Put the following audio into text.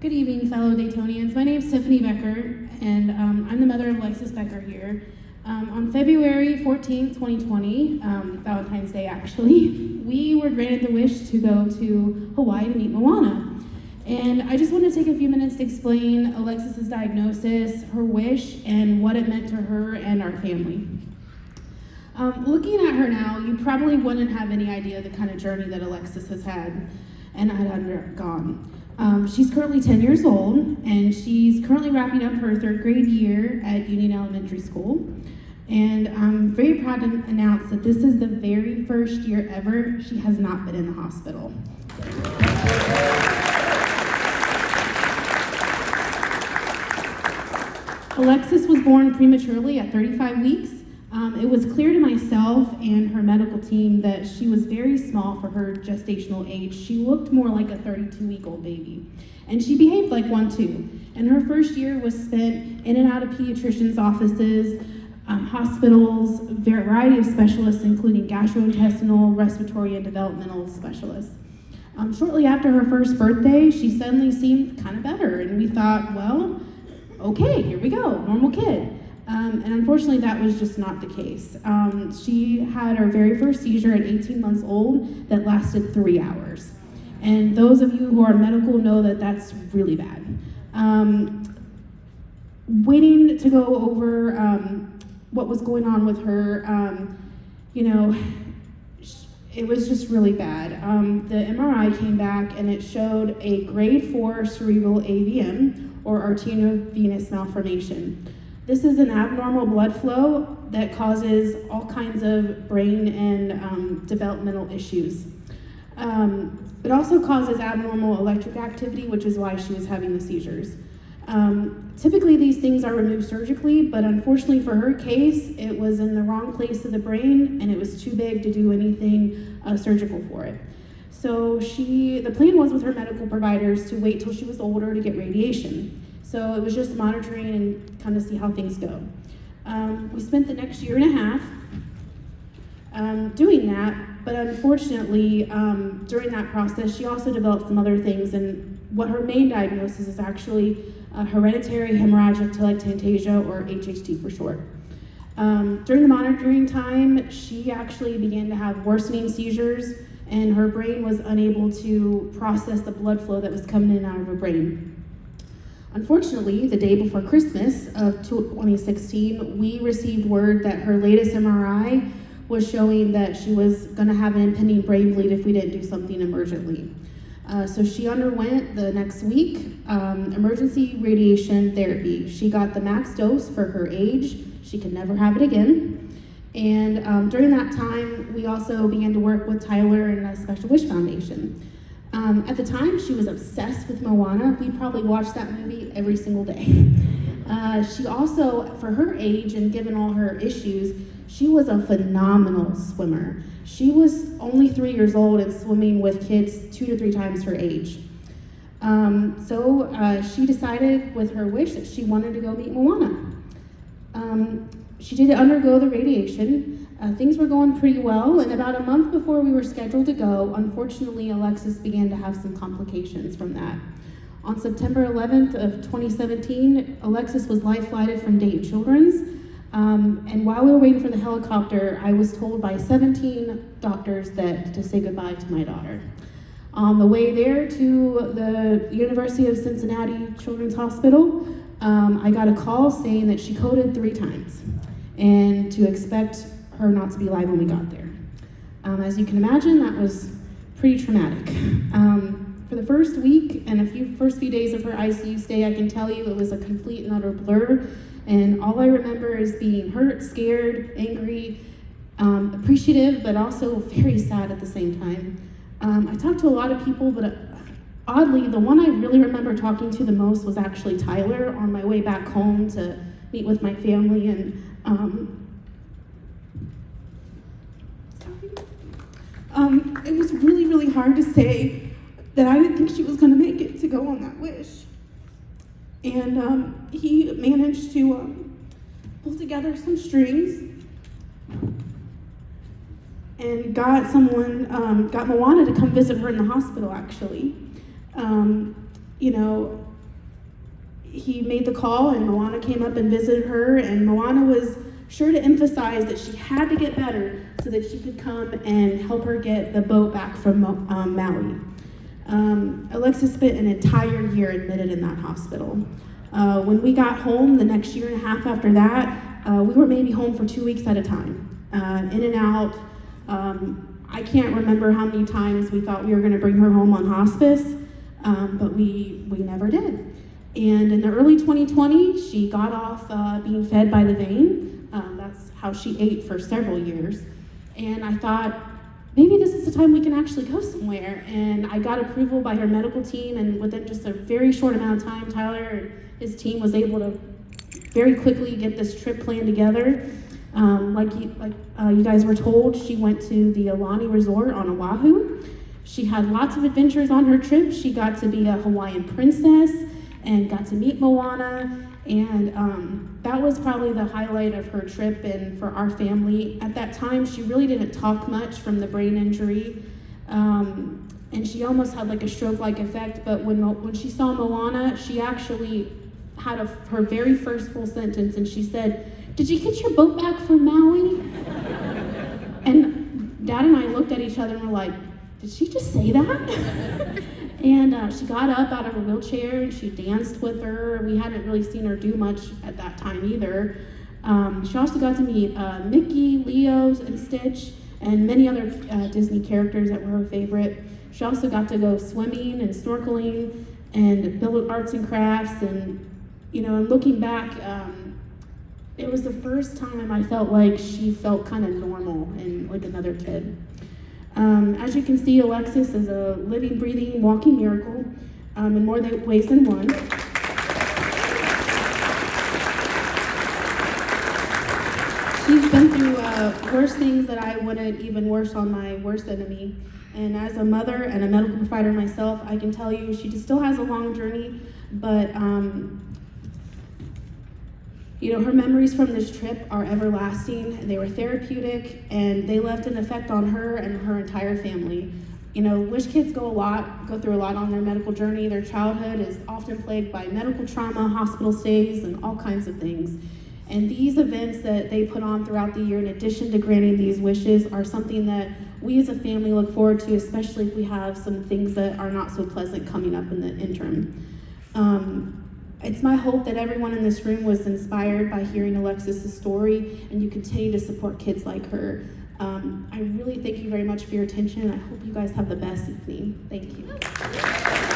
Good evening, fellow Daytonians. My name is Tiffany Becker, and I'm the mother of Alexis Becker here. On February 14th, 2020, Valentine's Day actually, we were granted the wish to go to Hawaii to meet Moana. And I just want to take a few minutes to explain Alexis's diagnosis, her wish, and what it meant to her and our family. Looking at her now, you probably wouldn't have any idea the kind of journey that Alexis has had and had undergone. She's currently 10 years old, and she's currently wrapping up her 3rd grade year at Union Elementary School. And I'm very proud to announce that this is the very first year ever she has not been in the hospital. Alexis was born prematurely at 35 weeks. It was clear to myself and her medical team that she was very small for her gestational age. She looked more like a 32-week-old baby. And she behaved like one too. And her first year was spent in and out of pediatricians' offices, hospitals, a variety of specialists, including gastrointestinal, respiratory, and developmental specialists. Shortly after her first birthday, she suddenly seemed kind of better. And we thought, well, okay, here we go, normal kid. And unfortunately, that was just not the case. She had her very first seizure at 18 months old that lasted 3 hours. And those of you who are medical know that that's really bad. Waiting to go over what was going on with her, it was just really bad. The MRI came back and it showed a grade 4 cerebral AVM, or arteriovenous malformation. This is an abnormal blood flow that causes all kinds of brain and developmental issues. It also causes abnormal electric activity, which is why she was having the seizures. Typically these things are removed surgically, but unfortunately for her case, it was in the wrong place of the brain and it was too big to do anything surgical for it. So the plan was with her medical providers to wait till she was older to get radiation. So it was just monitoring and kind of see how things go. We spent the next year and a half doing that, but unfortunately, during that process, she also developed some other things, and what her main diagnosis is actually hereditary hemorrhagic telangiectasia, or HHT for short. During the monitoring time, she actually began to have worsening seizures, and her brain was unable to process the blood flow that was coming in and out of her brain. Unfortunately, the day before Christmas of 2016, we received word that her latest MRI was showing that she was going to have an impending brain bleed if we didn't do something emergently. So she underwent the next week emergency radiation therapy. She got the max dose for her age. She could never have it again. And during that time, we also began to work with Tyler and the Special Wish Foundation. At the time, she was obsessed with Moana. We probably watched that movie every single day. She also, for her age and given all her issues, she was a phenomenal swimmer. She was only 3 years old and swimming with kids 2 to 3 times her age. So she decided with her wish that she wanted to go meet Moana. She did undergo the radiation. Things were going pretty well, and about a month before we were scheduled to go, unfortunately, Alexis began to have some complications from that. On September 11th of 2017, Alexis was life-flighted from Dayton Children's, and while we were waiting for the helicopter, I was told by 17 doctors to say goodbye to my daughter. On the way there to the University of Cincinnati Children's Hospital, I got a call saying that she coded 3 times, and to expect her not to be alive when we got there. As you can imagine, that was pretty traumatic. For the first week and first few days of her ICU stay, I can tell you it was a complete and utter blur, and all I remember is being hurt, scared, angry, appreciative, but also very sad at the same time. I talked to a lot of people, but oddly, the one I really remember talking to the most was actually Tyler on my way back home to meet with my family, and it was really, really hard to say that I didn't think she was going to make it to go on that wish. And he managed to pull together some strings and got Moana to come visit her in the hospital, actually. he made the call, and Moana came up and visited her, and Moana was sure to emphasize that she had to get better so that she could come and help her get the boat back from Maui. Alexis spent an entire year admitted in that hospital. When we got home the next year and a half after that, we were maybe home for 2 weeks at a time, in and out. I can't remember how many times we thought we were going to bring her home on hospice, but we never did. And in the early 2020, she got off being fed by the vein. That's how she ate for several years. And I thought, maybe this is the time we can actually go somewhere. And I got approval by her medical team, and within just a very short amount of time, Tyler and his team was able to very quickly get this trip planned together. Like you guys were told, she went to the Aulani Resort on Oahu. She had lots of adventures on her trip. She got to be a Hawaiian princess and got to meet Moana. And that was probably the highlight of her trip and for our family. At that time, she really didn't talk much from the brain injury. And she almost had like a stroke-like effect, but when she saw Moana, she actually had her very first full sentence, and she said, "Did you get your boat back from Maui?" And Dad and I looked at each other and were like, did she just say that? And she got up out of her wheelchair and she danced with her. We hadn't really seen her do much at that time either. She also got to meet Mickey, Leo, and Stitch, and many other Disney characters that were her favorite. She also got to go swimming and snorkeling and build arts and crafts. And, and looking back, it was the first time I felt like she felt kind of normal and like another kid. As you can see, Alexis is a living, breathing, walking miracle in more ways than one. She's been through worse things that I wouldn't even wish on my worst enemy. And as a mother and a medical provider myself, I can tell you she still has a long journey, but her memories from this trip are everlasting. They were therapeutic, and they left an effect on her and her entire family. Wish kids go through a lot on their medical journey. Their childhood is often plagued by medical trauma, hospital stays, and all kinds of things. And these events that they put on throughout the year, in addition to granting these wishes, are something that we as a family look forward to, especially if we have some things that are not so pleasant coming up in the interim. It's my hope that everyone in this room was inspired by hearing Alexis's story, and you continue to support kids like her. I really thank you very much for your attention, and I hope you guys have the best evening. Thank you.